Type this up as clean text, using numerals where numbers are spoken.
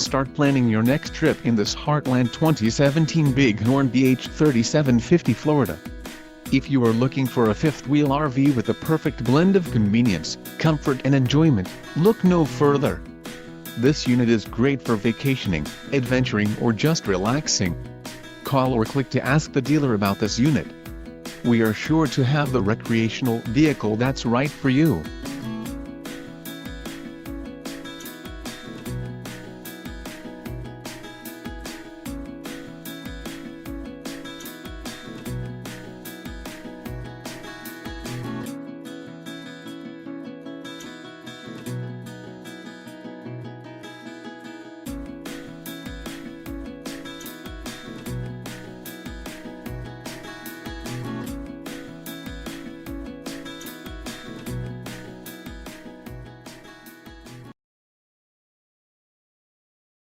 start planning your next trip in this Heartland 2017 Bighorn BH 3750 Florida. If you are looking for a fifth-wheel RV with a perfect blend of convenience, comfort and enjoyment, look no further. This unit is great for vacationing, adventuring or just relaxing. Call or click to ask the dealer about this unit. We are sure to have the recreational vehicle that's right for you.